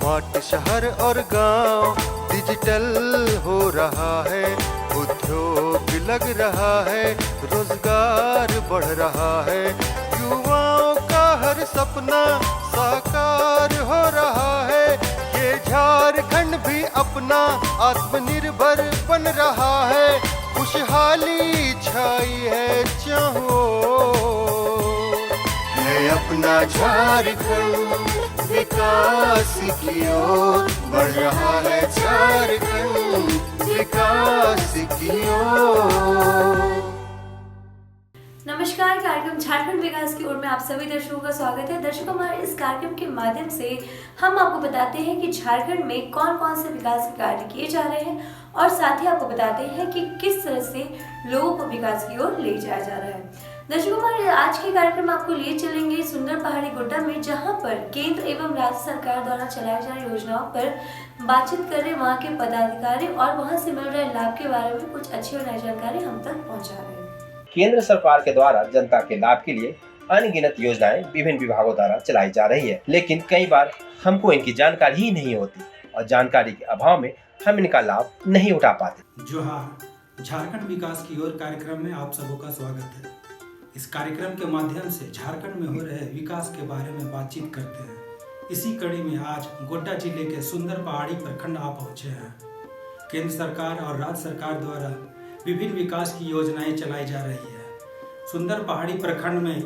Smart शहर और गांव डिजिटल हो रहा है, उद्योग लग रहा है, रोजगार बढ़ रहा है, युवाओं का हर सपना साकार हो रहा है। ये झारखंड भी अपना आत्मनिर्भर बन रहा है, खुशहाली छाई है चाहो है अपना झारखंड, विकास की ओर बढ़ रहा है झारखंड, विकास की ओर। नमस्कार, कार्यक्रम झारखंड विकास की ओर में आप सभी दर्शकों का स्वागत है। दर्शकों, हमारे इस कार्यक्रम के माध्यम से हम आपको बताते हैं कि झारखंड में कौन कौन से विकास के कार्य किए जा रहे हैं और साथ ही आपको बताते हैं कि किस तरह से लोगों को विकास की ओर ले जाया जा रहा है। दर्शकों, हमारे आज के कार्यक्रम आपको लिए चलेंगे सुंदर पहाड़ी गोड्डा में, जहां पर केंद्र एवं राज्य सरकार द्वारा चलाई जा रही योजनाओं पर बातचीत कर रहे वहां के पदाधिकारी और वहां से मिल रहे लाभ के बारे में कुछ अच्छी और नई जानकारी हम तक पहुँचा रहे हैं। केंद्र सरकार के द्वारा जनता के लाभ के लिए अनगिनत योजनाएं विभिन्न विभागों द्वारा चलाई जा रही है, लेकिन कई बार हमको इनकी जानकारी ही नहीं होती और जानकारी के अभाव में हम इनका लाभ नहीं उठा पाते। जोहार, झारखंड विकास की ओर कार्यक्रम में आप सबों का स्वागत है। इस कार्यक्रम के माध्यम से झारखंड में हो रहे विकास के बारे में बातचीत करते हैं। इसी कड़ी में आज गोड्डा जिले के सुंदर पहाड़ी प्रखंड आ पहुंचे हैं। केंद्र सरकार और राज्य सरकार द्वारा विभिन्न विकास की योजनाएं चलाई जा रही है। सुंदर पहाड़ी प्रखंड में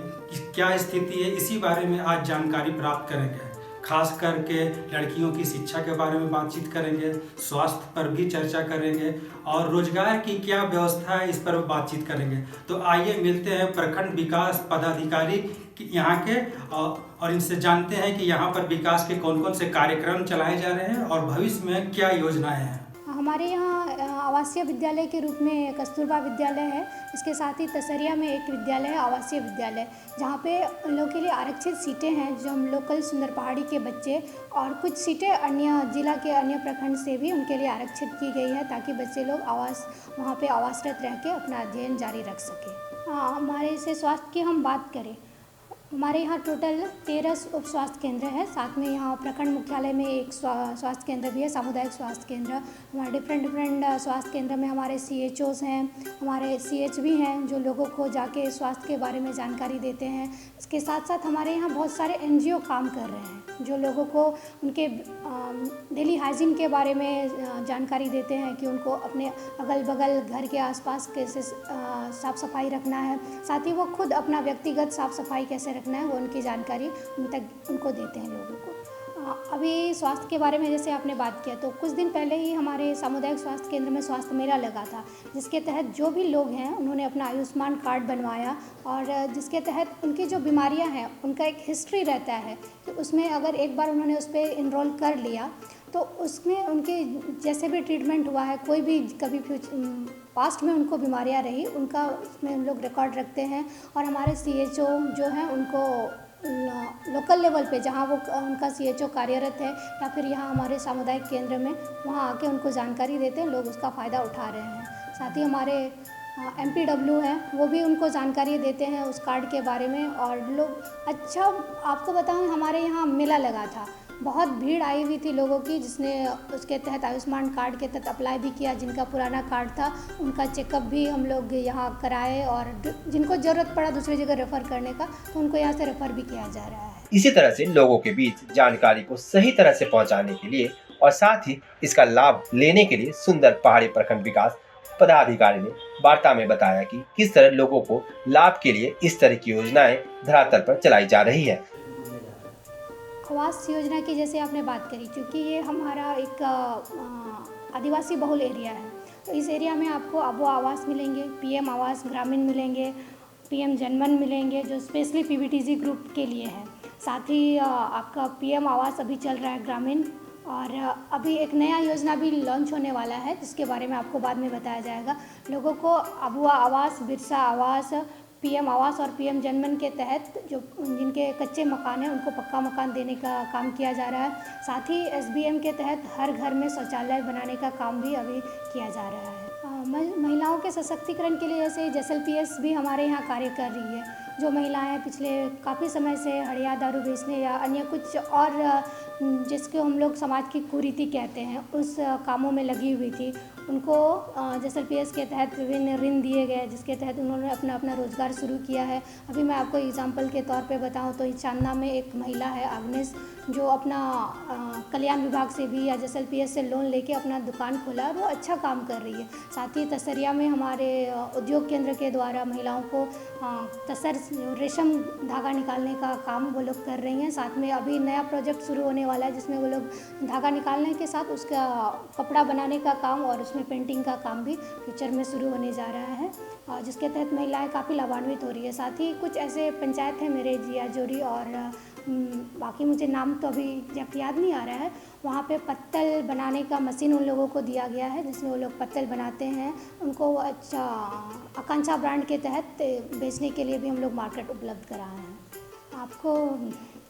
क्या स्थिति है, इसी बारे में आज जानकारी प्राप्त करेंगे। खास करके लड़कियों की शिक्षा के बारे में बातचीत करेंगे, स्वास्थ्य पर भी चर्चा करेंगे और रोजगार की क्या व्यवस्था है इस पर बातचीत करेंगे। तो आइए मिलते हैं प्रखंड विकास पदाधिकारी यहाँ के और इनसे जानते हैं कि यहाँ पर विकास के कौन कौन से कार्यक्रम चलाए जा रहे हैं और भविष्य में क्या योजनाएं हैं। हमारे यहाँ आवासीय विद्यालय के रूप में कस्तूरबा विद्यालय है। इसके साथ ही तसरिया में एक विद्यालय है, आवासीय विद्यालय, जहाँ पे उन लोगों के लिए आरक्षित सीटें हैं, जो हम लोकल सुंदर पहाड़ी के बच्चे और कुछ सीटें अन्य जिला के अन्य प्रखंड से भी उनके लिए आरक्षित की गई है, ताकि बच्चे लोग वहाँ पे आवासरत रह के अपना अध्ययन जारी रख सकें। हमारे से स्वास्थ्य की हम बात करें, हमारे यहाँ टोटल 13 उप स्वास्थ्य केंद्र है। साथ में यहाँ प्रखंड मुख्यालय में एक स्वास्थ्य केंद्र भी है, सामुदायिक स्वास्थ्य केंद्र। हमारे डिफरेंट स्वास्थ्य केंद्र में हमारे CHOs हैं, हमारे CH भी हैं, जो लोगों को जाके स्वास्थ्य के बारे में जानकारी देते हैं। इसके साथ साथ हमारे यहाँ बहुत सारे NGO काम कर रहे हैं, जो लोगों को उनके डेली हाइजीन के बारे में जानकारी देते हैं कि उनको अपने अगल बगल घर के आसपास कैसे साफ़ सफाई रखना है, साथ ही वो खुद अपना व्यक्तिगत साफ़ सफाई कैसे रखना है वो उनकी जानकारी उनको देते हैं लोगों को। अभी स्वास्थ्य के बारे में जैसे आपने बात किया, तो कुछ दिन पहले ही हमारे सामुदायिक स्वास्थ्य केंद्र में स्वास्थ्य मेला लगा था, जिसके तहत जो भी लोग हैं उन्होंने अपना आयुष्मान कार्ड बनवाया और जिसके तहत उनकी जो बीमारियां हैं उनका एक हिस्ट्री रहता है कि उसमें अगर एक बार उन्होंने उस पर इनरोल कर लिया तो उसमें उनके जैसे भी ट्रीटमेंट हुआ है, कोई भी कभी पास्ट में उनको बीमारियां रही, उनका उसमें हम लोग रिकॉर्ड रखते हैं। और हमारे CHO जो हैं उनको लोकल लेवल पे जहाँ वो उनका CHO कार्यरत है या फिर यहाँ हमारे सामुदायिक केंद्र में, वहाँ आके उनको जानकारी देते हैं, लोग उसका फ़ायदा उठा रहे हैं। साथ ही हमारे MPW हैं, वो भी उनको जानकारी देते हैं उस कार्ड के बारे में। और लोग अच्छा, आपको बताऊँ, हमारे यहाँ मेला लगा था, बहुत भीड़ आई हुई थी लोगों की, जिसने उसके तहत आयुष्मान कार्ड के तहत अप्लाई भी किया। जिनका पुराना कार्ड था उनका चेकअप भी हम लोग यहाँ कराए और जिनको ज़रूरत पड़ा दूसरी जगह रेफ़र करने का, तो उनको यहाँ से रेफ़र भी किया जा रहा है। इसी तरह से लोगों के बीच जानकारी को सही तरह से पहुंचाने के लिए और साथ ही इसका लाभ लेने के लिए सुंदर पहाड़ी प्रखंड विकास पदाधिकारी ने वार्ता में बताया कि किस तरह लोगों को लाभ के लिए इस तरह की योजनाएं धरातल पर चलाई जा रही है। आवास योजना की जैसे आपने बात करी, क्योंकि ये हमारा एक आदिवासी बहुल एरिया है, तो इस एरिया में आपको अब आवास मिलेंगे, PM आवास ग्रामीण मिलेंगे, PM जनमन मिलेंगे, जो स्पेशली PBTG ग्रुप के लिए है। साथ ही आपका PM आवास अभी चल रहा है ग्रामीण, और अभी एक नया योजना भी लॉन्च होने वाला है, जिसके बारे में आपको बाद में बताया जाएगा। लोगों को अबुआ आवास, बिरसा आवास, PM आवास और PM जनमन के तहत जो जिनके कच्चे मकान हैं उनको पक्का मकान देने का काम किया जा रहा है। साथ ही SBM के तहत हर घर में शौचालय बनाने का काम भी अभी किया जा रहा है। महिलाओं के सशक्तिकरण के लिए जैसे JSLPS भी हमारे यहाँ कार्य कर रही है, जो महिलाएं पिछले काफ़ी समय से हड़िया दारू बेचने या अन्य कुछ और जिसको हम लोग समाज की कुरीति कहते हैं उस कामों में लगी हुई थी, उनको JSLPS के तहत विभिन्न ऋण दिए गए जिसके तहत उन्होंने अपना अपना रोज़गार शुरू किया है। अभी मैं आपको एग्जांपल के तौर पे बताऊं तो चांदना में एक महिला है आग्नेस, जो अपना कल्याण विभाग से भी या JSLPS से लोन लेके अपना दुकान खोला है, वो अच्छा काम कर रही है। साथ ही तसरिया में हमारे उद्योग केंद्र के द्वारा महिलाओं को तसर रेशम धागा निकालने का काम वो लोग कर रही हैं। साथ में अभी नया प्रोजेक्ट शुरू होने वाला है जिसमें वो लोग धागा निकालने के साथ उसका कपड़ा बनाने का काम और उसमें पेंटिंग का काम भी फ्यूचर में शुरू होने जा रहा है, जिसके तहत महिलाएं काफ़ी लाभान्वित हो रही है। साथ ही कुछ ऐसे पंचायत हैं मेरे जिया जोरी और बाकी मुझे नाम तो अभी एग्जैक्ट याद नहीं आ रहा है, वहाँ पे पत्तल बनाने का मशीन उन लोगों को दिया गया है जिसमें वो लोग पत्तल बनाते हैं। उनको अच्छा आकांक्षा ब्रांड के तहत बेचने के लिए भी हम लोग मार्केट उपलब्ध कराए हैं। आपको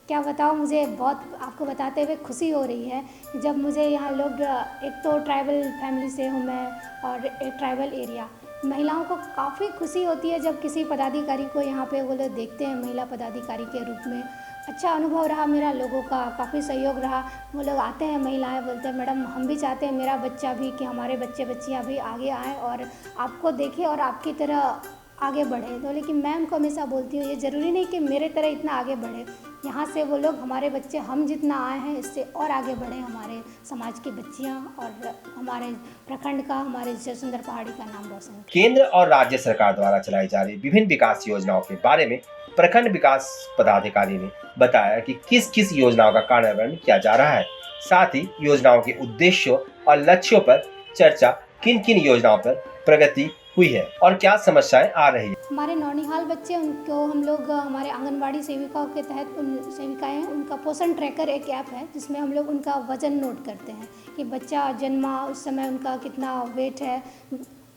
क्या बताऊँ, मुझे बहुत आपको बताते हुए खुशी हो रही है जब मुझे यहाँ लोग, एक तो ट्राइबल फैमिली से हूँ मैं और एक ट्राइबल एरिया, महिलाओं को काफ़ी खुशी होती है जब किसी पदाधिकारी को यहाँ पे वो लोग देखते हैं महिला पदाधिकारी के रूप में। अच्छा अनुभव रहा मेरा, लोगों का काफ़ी सहयोग रहा। वो लोग आते हैं, महिलाएं बोलते हैं मैडम हम भी चाहते हैं मेरा बच्चा भी, कि हमारे बच्चे बच्चियाँ भी आगे आएँ और आपको देखें और आपकी तरह आगे बढ़े। तो लेकिन मैं उनको हमेशा बोलती हूँ ये ज़रूरी नहीं कि मेरे तरह इतना आगे बढ़े, यहाँ से वो लोग हमारे बच्चे हम जितना आए हैं इससे और आगे बढ़े, हमारे समाज की बच्चियाँ और हमारे प्रखंड का, हमारे सुंदर पहाड़ी का नाम रोशन। केंद्र और राज्य सरकार द्वारा चलाई जा रही विभिन्न विकास योजनाओं के बारे में प्रखंड विकास पदाधिकारी ने बताया कि किस किस योजनाओं का कार्यान्वयन किया जा रहा है, साथ ही योजनाओं के उद्देश्यों और लक्ष्यों पर चर्चा, किन किन योजनाओं पर प्रगति हुई है और क्या समस्याएं आ रही है। हमारे नौनिहाल बच्चे, उनको हम लोग हमारे आंगनबाड़ी सेविकाओं के तहत सेविकाएं हैं, उनका पोषण ट्रैकर एक ऐप है जिसमें हम लोग उनका वजन नोट करते हैं कि बच्चा जन्मा उस समय उनका कितना वेट है।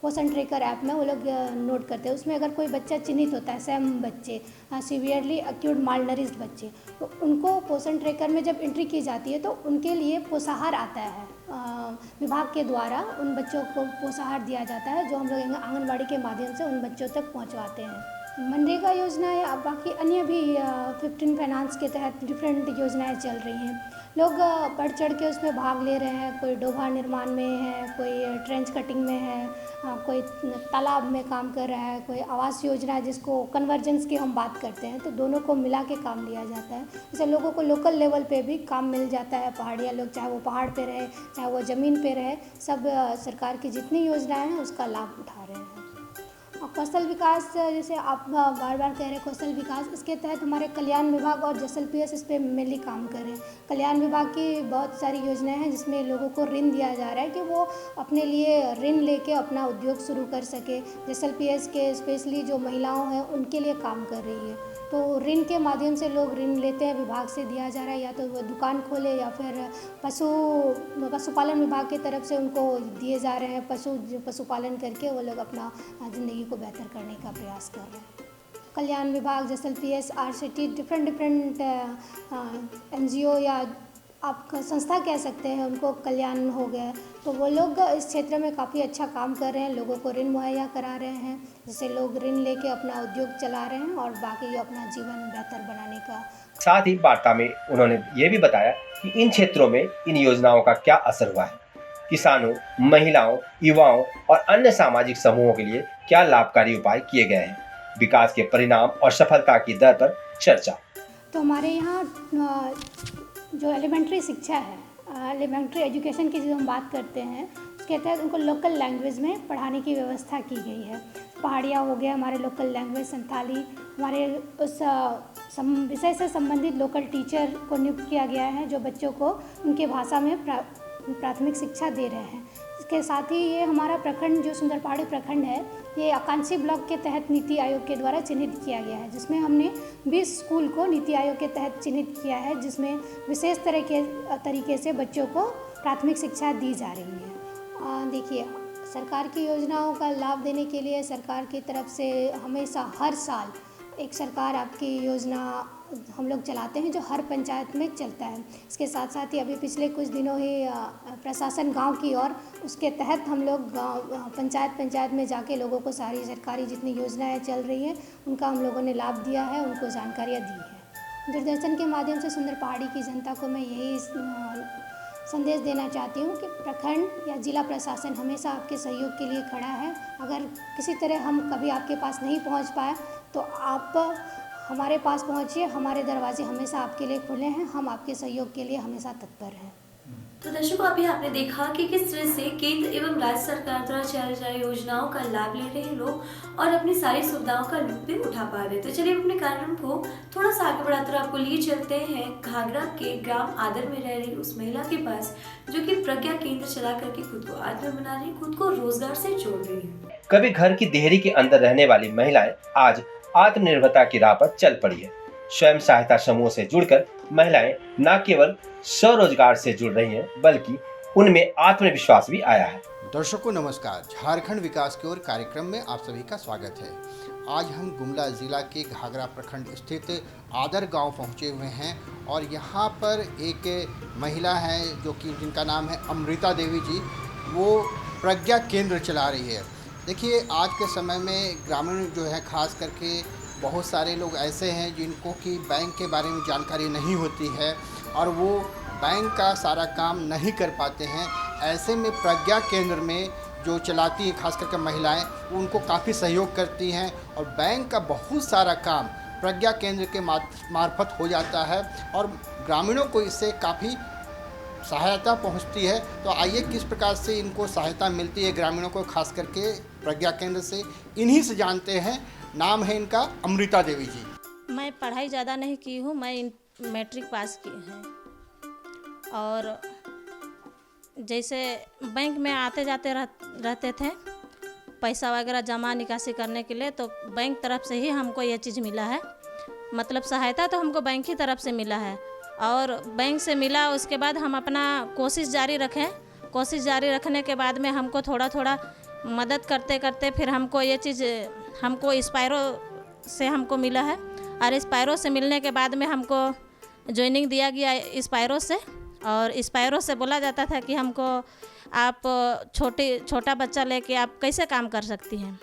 पोषण ट्रैकर ऐप में वो लोग नोट करते हैं। उसमें अगर कोई बच्चा चिन्हित होता है, सैम बच्चे, सीवियरली एक्यूट मालनरिश्ड बच्चे, तो उनको पोषण ट्रैकर में जब एंट्री की जाती है तो उनके लिए पोषाहार आता है, विभाग के द्वारा उन बच्चों को पोषाहार दिया जाता है जो हम लोग आंगनबाड़ी के माध्यम से उन बच्चों तक पहुंचवाते हैं। मनरेगा योजना या बाकी अन्य भी 15 फाइनेंस के तहत डिफरेंट योजनाएं चल रही हैं। लोग बढ़ चढ़ के उसमें भाग ले रहे हैं। कोई डोभा निर्माण में है, कोई ट्रेंच कटिंग में है, कोई तालाब में काम कर रहा है, कोई आवास योजना जिसको कन्वर्जेंस की हम बात करते हैं, तो दोनों को मिला के काम लिया जाता है। जैसे लोगों को लोकल लेवल पे भी काम मिल जाता है। पहाड़िया लोग, चाहे वो पहाड़ पे रहे चाहे वो ज़मीन पे रहे, सब सरकार की जितनी योजनाएं हैं उसका लाभ उठा रहे हैं। और कौशल विकास, जैसे आप बार बार कह रहे हैं कौशल विकास, इसके तहत हमारे कल्याण विभाग और JSLPS इस पर मेनली काम कर रहे हैं। कल्याण विभाग की बहुत सारी योजनाएं हैं जिसमें लोगों को ऋण दिया जा रहा है कि वो अपने लिए ऋण लेके अपना उद्योग शुरू कर सके। JSLPS के स्पेशली जो महिलाओं हैं उनके लिए काम कर रही है, तो ऋण के माध्यम से लोग ऋण लेते हैं, विभाग से दिया जा रहा है, या तो वो दुकान खोले या फिर पशुपालन विभाग की तरफ से उनको दिए जा रहे हैं। पशुपालन करके वो लोग अपना ज़िंदगी को बेहतर करने का प्रयास कर रहे हैं। कल्याण विभाग, JSLPS, RCT, डिफरेंट NGO या आप संस्था कह सकते हैं, उनको कल्याण हो गया, तो वो लोग इस क्षेत्र में काफ़ी अच्छा काम कर रहे हैं, लोगों को ऋण मुहैया करा रहे हैं, जिससे लोग ऋण लेके अपना उद्योग चला रहे हैं और बाकी अपना जीवन बेहतर बनाने का। साथ ही वार्ता में उन्होंने ये भी बताया कि इन क्षेत्रों में इन योजनाओं का क्या असर हुआ है, किसानों, महिलाओं, युवाओं और अन्य सामाजिक समूहों के लिए क्या लाभकारी उपाय किए गए हैं, विकास के परिणाम और सफलता की दर पर चर्चा। तो हमारे यहाँ जो एलिमेंट्री शिक्षा है, एलिमेंट्री एजुकेशन की जो हम बात करते हैं, उसके तहत उनको लोकल लैंग्वेज में पढ़ाने की व्यवस्था की गई है। पहाड़िया हो गया हमारे लोकल लैंग्वेज, संथाली, हमारे उस विषय से संबंधित लोकल टीचर को नियुक्त किया गया है जो बच्चों को उनके भाषा में प्राथमिक शिक्षा दे रहे हैं। इसके साथ ही ये हमारा प्रखंड जो सुंदर पहाड़ी प्रखंड है, ये आकांक्षी ब्लॉक के तहत नीति आयोग के द्वारा चिन्हित किया गया है, जिसमें हमने 20 स्कूल को नीति आयोग के तहत चिन्हित किया है, जिसमें विशेष तरीके से बच्चों को प्राथमिक शिक्षा दी जा रही है। देखिए, सरकार की योजनाओं का लाभ देने के लिए सरकार की तरफ से हमेशा हर साल एक सरकार आपकी योजना हम लोग चलाते हैं, जो हर पंचायत में चलता है। इसके साथ साथ ही अभी पिछले कुछ दिनों ही प्रशासन गांव की ओर, उसके तहत हम लोग गांव पंचायत में जाके लोगों को सारी सरकारी जितनी योजनाएं चल रही हैं उनका हम लोगों ने लाभ दिया है, उनको जानकारियाँ दी है। दूरदर्शन के माध्यम से सुंदर पहाड़ी की जनता को मैं यही संदेश देना चाहती हूँ कि प्रखंड या जिला प्रशासन हमेशा आपके सहयोग के लिए खड़ा है। अगर किसी तरह हम कभी आपके पास नहीं पहुँच पाए तो आप हमारे पास पहुँचिए, हमारे दरवाजे हमेशा आपके लिए खुले हैं, हम आपके सहयोग के लिए हमेशा तत्पर हैं। तो दर्शकों, अभी आपने देखा कि किस तरह से केंद्र एवं राज्य सरकार द्वारा चलाई जा रही योजनाओं का लाभ ले रहे हैं लोग और अपनी सारी सुविधाओं का लुत्फ भी उठा पा रहे हैं। तो चलिए अपने कार्यक्रम को थोड़ा सा आगे बढ़ाते हुए आपको लिए चलते हैं घाघरा के ग्राम आदर में रह रही उस महिला के पास, जो कि प्रज्ञा केंद्र चला करके खुद को आत्मनिर्भर बना रही, खुद को रोजगार से जोड़ रही है। कभी घर की देहरी के अंदर रहने वाली महिलाएं आज आत्मनिर्भरता की राह पर चल पड़ी है। स्वयं सहायता समूह से जुड़कर महिलाएं न केवल स्वरोजगार से जुड़ रही हैं, बल्कि उनमें आत्मविश्वास भी आया है। दर्शकों नमस्कार, झारखंड विकास की ओर कार्यक्रम में आप सभी का स्वागत है। आज हम गुमला ज़िला के घाघरा प्रखंड स्थित आदर गांव पहुंचे हुए हैं और यहां पर एक महिला है जो कि जिनका नाम है अमृता देवी जी, वो प्रज्ञा केंद्र चला रही है। देखिए, आज के समय में ग्रामीण जो है खास करके बहुत सारे लोग ऐसे हैं जिनको कि बैंक के बारे में जानकारी नहीं होती है और वो बैंक का सारा काम नहीं कर पाते हैं। ऐसे में प्रज्ञा केंद्र में जो चलाती हैं खास करके महिलाएं, उनको काफ़ी सहयोग करती हैं और बैंक का बहुत सारा काम प्रज्ञा केंद्र के मार्फत हो जाता है और ग्रामीणों को इससे काफ़ी सहायता पहुंचती है। तो आइए किस प्रकार से इनको सहायता मिलती है ग्रामीणों को खास करके प्रज्ञा केंद्र से, इन्हीं से जानते हैं। नाम है इनका अमृता देवी जी। मैं पढ़ाई ज़्यादा नहीं की हूँ, मैं मैट्रिक पास की है और जैसे बैंक में आते जाते रहते थे पैसा वगैरह जमा निकासी करने के लिए, तो बैंक तरफ से ही हमको ये चीज़ मिला है। मतलब सहायता तो हमको बैंक की तरफ से मिला है और बैंक से मिला, उसके बाद हम अपना कोशिश जारी रखें। कोशिश जारी रखने के बाद में हमको थोड़ा थोड़ा मदद करते करते फिर हमको ये चीज़ हमको इंस्पायरो से हमको मिला है और इंस्पायरो से मिलने के बाद में हमको ज्वाइनिंग दिया गया इंस्पायरो से। और इंस्पायरो से बोला जाता था कि हमको आप छोटा बच्चा लेके आप कैसे काम कर सकती हैं।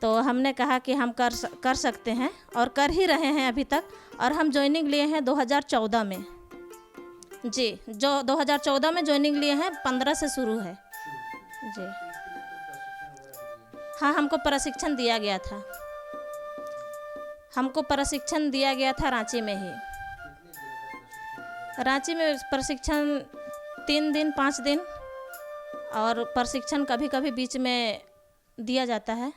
तो हमने कहा कि हम कर सकते हैं और कर ही रहे हैं अभी तक। और हम ज्वाइनिंग लिए हैं 2014 में जी, जो 2014 में ज्वाइनिंग लिए हैं, 15 से शुरू है जी। हाँ, हमको प्रशिक्षण दिया गया था, हमको प्रशिक्षण दिया गया था रांची में ही। रांची में प्रशिक्षण 3 दिन 5 दिन और प्रशिक्षण कभी कभी बीच में दिया जाता है।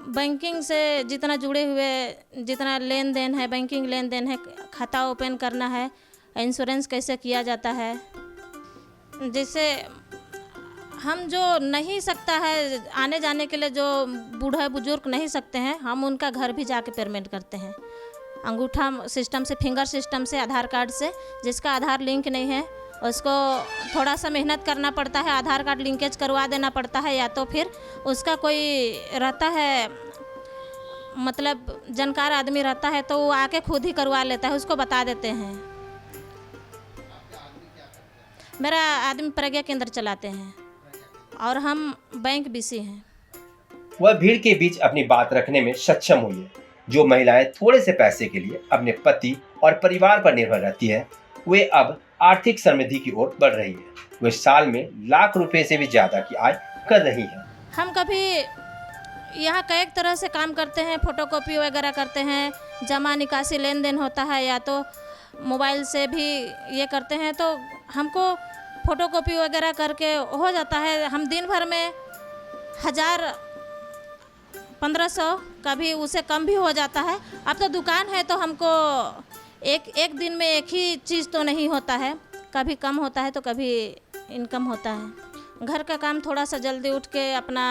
बैंकिंग से जितना जुड़े हुए जितना लेन देन है, बैंकिंग लेन देन है, खाता ओपन करना है, इंश्योरेंस कैसे किया जाता है, जैसे हम जो नहीं सकता है आने जाने के लिए, जो बूढ़ा बुजुर्ग नहीं सकते हैं, हम उनका घर भी जाके पेमेंट करते हैं अंगूठा सिस्टम से, फिंगर सिस्टम से, आधार कार्ड से। जिसका आधार लिंक नहीं है उसको थोड़ा सा मेहनत करना पड़ता है, आधार कार्ड लिंकेज करवा देना पड़ता है, या तो फिर उसका कोई रहता है मतलब जानकार आदमी रहता है तो वो आके खुद ही करवा लेता है, उसको बता देते हैं। मेरा आदमी प्रज्ञा केंद्र चलाते हैं और हम बैंक बीसी हैं। वह भीड़ के बीच अपनी बात रखने में सक्षम हुई है। जो महिलाएं थोड़े से पैसे के लिए अपने पति और परिवार पर निर्भर रहती है, वे अब आर्थिक समृद्धि की ओर बढ़ रही है। वे साल में लाख रुपए से भी ज्यादा की आय कर रही है। हम कभी यहाँ कई तरह से काम करते हैं, फोटोकॉपी वगैरह करते हैं, जमा निकासी लेन देन होता है, या तो मोबाइल से भी ये करते हैं, तो हमको फोटोकॉपी वगैरह करके हो जाता है। हम दिन भर में 1000 1500 कभी उससे कम भी हो जाता है। अब तो दुकान है तो हमको एक दिन में एक ही चीज़ तो नहीं होता है, कभी कम होता है तो कभी इनकम होता है। घर का काम थोड़ा सा जल्दी उठ के अपना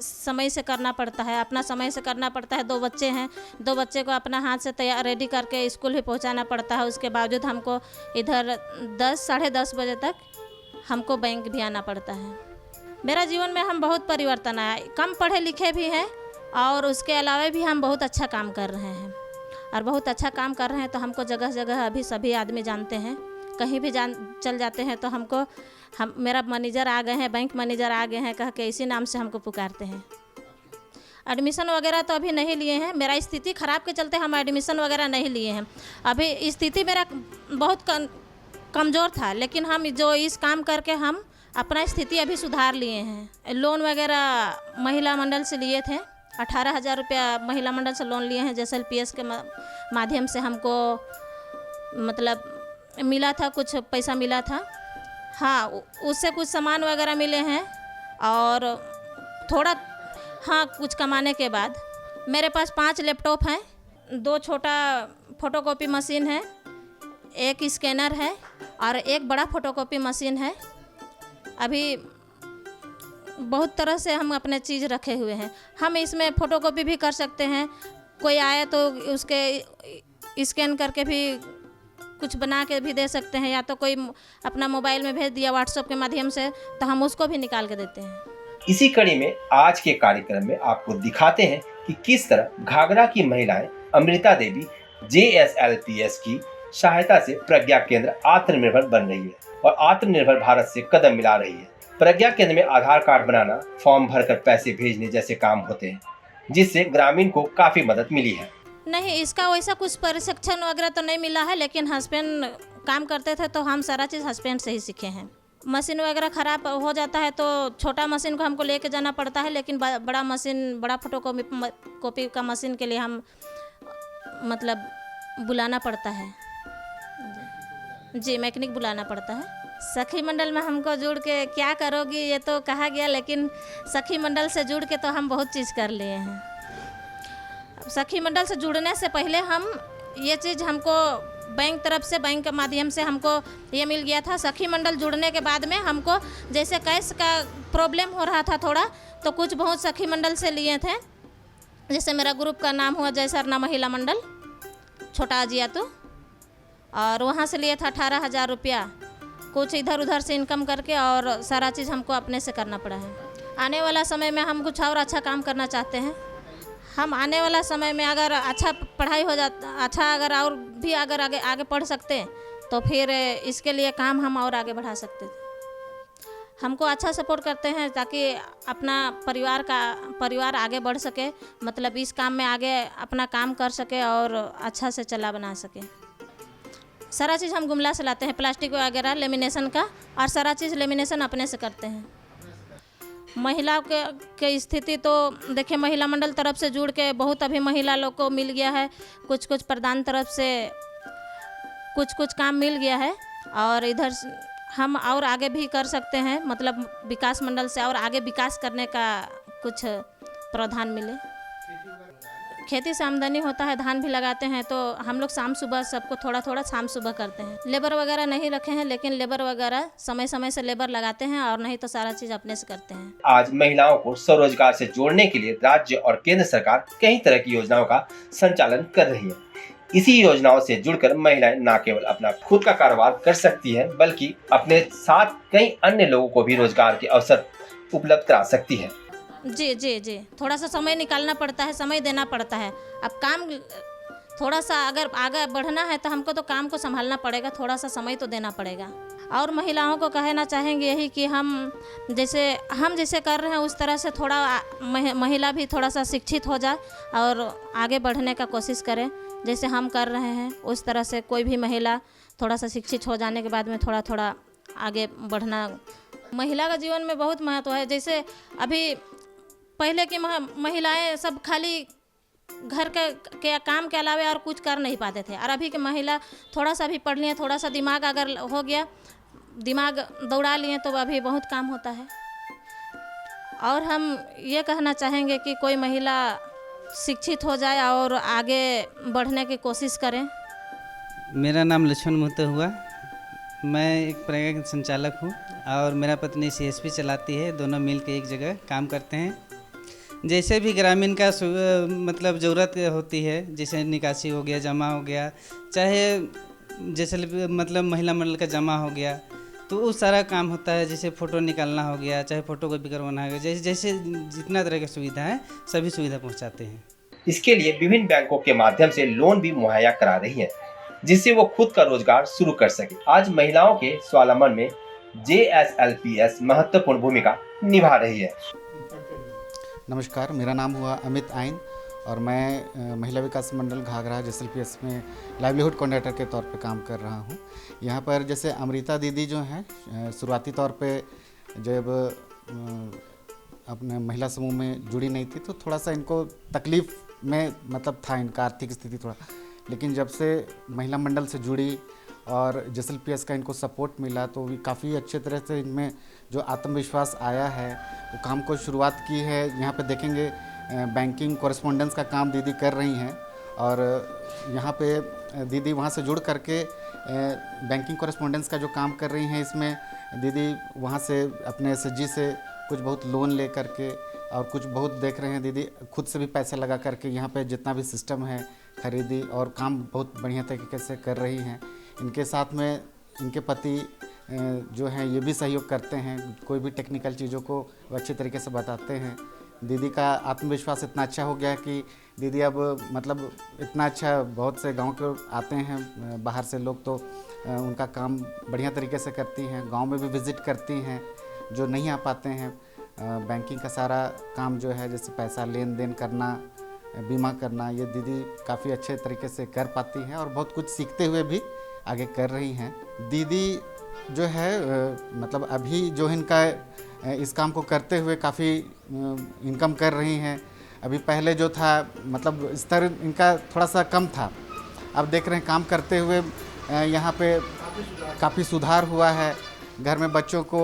समय से करना पड़ता है, अपना समय से करना पड़ता है। 2 बच्चे हैं, 2 बच्चे को अपना हाथ से तैयार रेडी करके स्कूल भी पहुंचाना पड़ता है। उसके बावजूद हमको इधर 10 साढ़े 10 बजे तक हमको बैंक भी आना पड़ता है। मेरा जीवन में हम बहुत परिवर्तन आया। कम पढ़े लिखे भी हैं और उसके अलावा भी हम बहुत अच्छा काम कर रहे हैं, और बहुत अच्छा काम कर रहे हैं तो हमको जगह जगह अभी सभी आदमी जानते हैं। कहीं भी चल जाते हैं तो हम मेरा मैनेजर आ गए हैं, बैंक मैनेजर आ गए हैं कह के इसी नाम से हमको पुकारते हैं। एडमिशन वगैरह तो अभी नहीं लिए हैं, मेरा स्थिति ख़राब के चलते हम एडमिशन वगैरह नहीं लिए हैं। अभी स्थिति मेरा बहुत कमज़ोर था, लेकिन हम जो इस काम करके हम अपना स्थिति अभी सुधार लिए हैं। लोन वगैरह महिला मंडल से लिए थे, 18,000 रुपया महिला मंडल से लोन लिए हैं। JSLPS के माध्यम से हमको मतलब मिला था, कुछ पैसा मिला था। हाँ, उससे कुछ सामान वगैरह मिले हैं और थोड़ा कुछ कमाने के बाद मेरे पास 5 लैपटॉप हैं, 2 छोटा फ़ोटोकॉपी मशीन है, 1 स्कैनर है और 1 बड़ा फ़ोटोकॉपी मशीन है। अभी बहुत तरह से हम अपने चीज़ रखे हुए हैं। हम इसमें फ़ोटोकॉपी भी कर सकते हैं, कोई आए तो उसके स्कैन करके भी कुछ बना के भी दे सकते हैं, या तो कोई अपना मोबाइल में भेज दिया व्हाट्सएप के माध्यम से तो हम उसको भी निकाल के देते हैं। इसी कड़ी में आज के कार्यक्रम में आपको दिखाते हैं कि किस तरह घाघरा की महिलाएं अमृता देवी JSLPS की सहायता से प्रज्ञा केंद्र आत्मनिर्भर बन रही है और आत्मनिर्भर भारत से कदम मिला रही है। प्रज्ञा केंद्र में आधार कार्ड बनाना, फॉर्म भरकर पैसे भेजने जैसे काम होते हैं, जिससे ग्रामीण को काफी मदद मिली है। नहीं, इसका वैसा कुछ प्रशिक्षण वगैरह तो नहीं मिला है, लेकिन हस्बैंड काम करते थे तो हम सारा चीज़ हस्बैंड से ही सीखे हैं। मशीन वगैरह ख़राब हो जाता है तो छोटा मशीन को हमको लेके जाना पड़ता है, लेकिन बड़ा मशीन, बड़ा फोटोकॉपी का मशीन के लिए हम मतलब बुलाना पड़ता है। जी, मैकेनिक बुलाना पड़ता है। सखी मंडल में हमको जुड़ के क्या करोगी ये तो कहा गया, लेकिन सखी मंडल से जुड़ के तो हम बहुत चीज़ कर लिए हैं। सखी मंडल से जुड़ने से पहले हम ये चीज़ हमको बैंक तरफ से, बैंक के माध्यम से हमको ये मिल गया था। सखी मंडल जुड़ने के बाद में हमको जैसे कैश का प्रॉब्लम हो रहा था थोड़ा, तो कुछ बहुत सखी मंडल से लिए थे। जैसे मेरा ग्रुप का नाम हुआ जयसरना महिला मंडल छोटा अजियातू, और वहाँ से लिए था 18,000 रुपया, कुछ इधर उधर से इनकम करके, और सारा चीज़ हमको अपने से करना पड़ा है। आने वाला समय में हम कुछ और अच्छा काम करना चाहते हैं। हम आने वाला समय में अगर अच्छा पढ़ाई हो जाता, अच्छा अगर और भी अगर आगे पढ़ सकते तो फिर इसके लिए काम हम और आगे बढ़ा सकते थे। हमको अच्छा सपोर्ट करते हैं ताकि अपना परिवार आगे बढ़ सके, मतलब इस काम में आगे अपना काम कर सके और अच्छा से चला बना सके। सारा चीज़ हम गुमला से लाते हैं, प्लास्टिक वगैरह लेमिनेशन का, और सारा चीज़ लेमिनेशन अपने से करते हैं। महिला के स्थिति तो देखिए, महिला मंडल तरफ से जुड़ के बहुत अभी महिला लोग को मिल गया है, कुछ प्रधान तरफ से कुछ काम मिल गया है, और इधर हम और आगे भी कर सकते हैं, मतलब विकास मंडल से और आगे विकास करने का कुछ प्रावधान मिले। खेती से आमदनी होता है, धान भी लगाते हैं, तो हम लोग शाम सुबह सबको थोड़ा शाम सुबह करते हैं। लेबर वगैरह नहीं रखे हैं, लेकिन लेबर वगैरह समय समय से लेबर लगाते हैं, और नहीं तो सारा चीज़ अपने से करते हैं। आज महिलाओं को स्वरोजगार से जोड़ने के लिए राज्य और केंद्र सरकार कई तरह की योजनाओं का संचालन कर रही है। इसी योजनाओं से जुड़कर महिलाएं न केवल अपना खुद का कारोबार कर सकती हैं, बल्कि अपने साथ कई अन्य लोगों को भी रोजगार के अवसर उपलब्ध करा सकती है। जी, थोड़ा सा समय निकालना पड़ता है, समय देना पड़ता है। अब काम थोड़ा सा अगर आगे बढ़ना है तो हमको तो काम को संभालना पड़ेगा, थोड़ा सा समय तो देना पड़ेगा। और महिलाओं को कहना चाहेंगे यही कि हम जैसे कर रहे हैं उस तरह से थोड़ा महिला भी थोड़ा सा शिक्षित हो जाए और आगे बढ़ने का कोशिश करें। जैसे हम कर रहे हैं उस तरह से कोई भी महिला थोड़ा सा शिक्षित हो जाने के बाद में थोड़ा आगे बढ़ना महिला का जीवन में बहुत महत्व है। जैसे अभी पहले की महिलाएं सब खाली घर के काम के अलावा और कुछ कर नहीं पाते थे, और अभी की महिला थोड़ा सा भी पढ़ लिए, थोड़ा सा दिमाग अगर हो गया, दिमाग दौड़ा लिए, तो अभी बहुत काम होता है। और हम ये कहना चाहेंगे कि कोई महिला शिक्षित हो जाए और आगे बढ़ने की कोशिश करें। मेरा नाम लक्ष्मण महतो हुआ, मैं एक प्रज्ञा केंद्र संचालक हूँ और मेरा पत्नी CSP चलाती है। दोनों मिल के एक जगह काम करते हैं। जैसे भी ग्रामीण का मतलब ज़रूरत होती है, जैसे निकासी हो गया, जमा हो गया, चाहे जैसे मतलब महिला मंडल का जमा हो गया, तो वो सारा काम होता है, जैसे फ़ोटो निकालना हो गया, चाहे फ़ोटो कॉपी करवाना हो गया, जैसे जैसे जितना तरह की सुविधा है सभी सुविधा पहुँचाते हैं। इसके लिए विभिन्न बैंकों के माध्यम से लोन भी मुहैया करा रही है, जिससे वो खुद का रोजगार शुरू कर सके। आज महिलाओं के स्वावलंबन में JSLPS महत्वपूर्ण भूमिका निभा रही है। नमस्कार, मेरा नाम हुआ अमित आइन और मैं महिला विकास मंडल घाघरा JSLPS में लाइवलीहुड कोऑर्डिनेटर के तौर पे काम कर रहा हूँ। यहाँ पर जैसे अमृता दीदी जो हैं, शुरुआती तौर पे जब अपने महिला समूह में जुड़ी नहीं थी तो थोड़ा सा इनको तकलीफ़ में मतलब था, इनका आर्थिक स्थिति थोड़ा, लेकिन जब से महिला मंडल से जुड़ी और JSLPS का इनको सपोर्ट मिला तो भी काफ़ी अच्छे तरह से इनमें जो आत्मविश्वास आया है वो काम को शुरुआत की है। यहाँ पे देखेंगे बैंकिंग कॉरेस्पोंडेंस का काम दीदी कर रही हैं और यहाँ पे दीदी वहाँ से जुड़ करके बैंकिंग कॉरेस्पोंडेंस का जो काम कर रही हैं, इसमें दीदी वहाँ से अपने SHG से कुछ बहुत लोन ले करके और कुछ बहुत देख रहे हैं दीदी खुद से भी पैसे लगा करके यहाँ पे जितना भी सिस्टम है खरीदी और काम बहुत बढ़िया तरीके से कर रही हैं। इनके साथ में इनके पति जो हैं ये भी सहयोग करते हैं, कोई भी टेक्निकल चीज़ों को अच्छे तरीके से बताते हैं। दीदी का आत्मविश्वास इतना अच्छा हो गया कि दीदी अब मतलब इतना अच्छा, बहुत से गांव के आते हैं बाहर से लोग तो उनका काम बढ़िया तरीके से करती हैं, गांव में भी विज़िट करती हैं जो नहीं आ पाते हैं। बैंकिंग का सारा काम जो है जैसे पैसा लेन देन करना, बीमा करना, ये दीदी काफ़ी अच्छे तरीके से कर पाती हैं और बहुत कुछ सीखते हुए भी आगे कर रही हैं। दीदी जो है मतलब अभी जो इनका इस काम को करते हुए काफ़ी इनकम कर रही हैं। अभी पहले जो था मतलब स्तर इनका थोड़ा सा कम था, अब देख रहे हैं काम करते हुए यहाँ पे काफ़ी सुधार हुआ है। घर में बच्चों को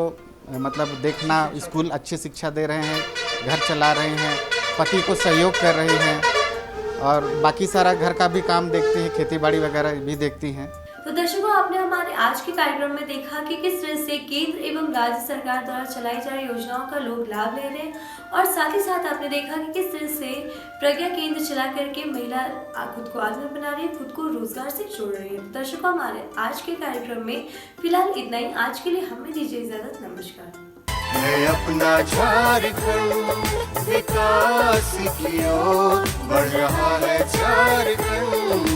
मतलब देखना, स्कूल अच्छी शिक्षा दे रहे हैं, घर चला रहे हैं, पति को सहयोग कर रही हैं और बाकी सारा घर का भी काम देखती हैं, खेती बाड़ी वगैरह भी देखती हैं। तो दर्शकों, आपने हमारे आज के कार्यक्रम में देखा कि किस तरह से केंद्र एवं राज्य सरकार द्वारा चलाई जा रही योजनाओं का लोग लाभ ले रहे हैं और साथ ही साथ आपने देखा कि किस तरह से प्रज्ञा केंद्र चला करके महिला खुद को आत्मनिर्भर बना रही है, खुद को रोजगार से जोड़ रही है। दर्शकों, हमारे आज के कार्यक्रम में फिलहाल इतना ही। आज के लिए हमें दीजिए इजाजत। नमस्कार। है अपना झारखंड विकास की ओर बढ़ रहा है झारखंड।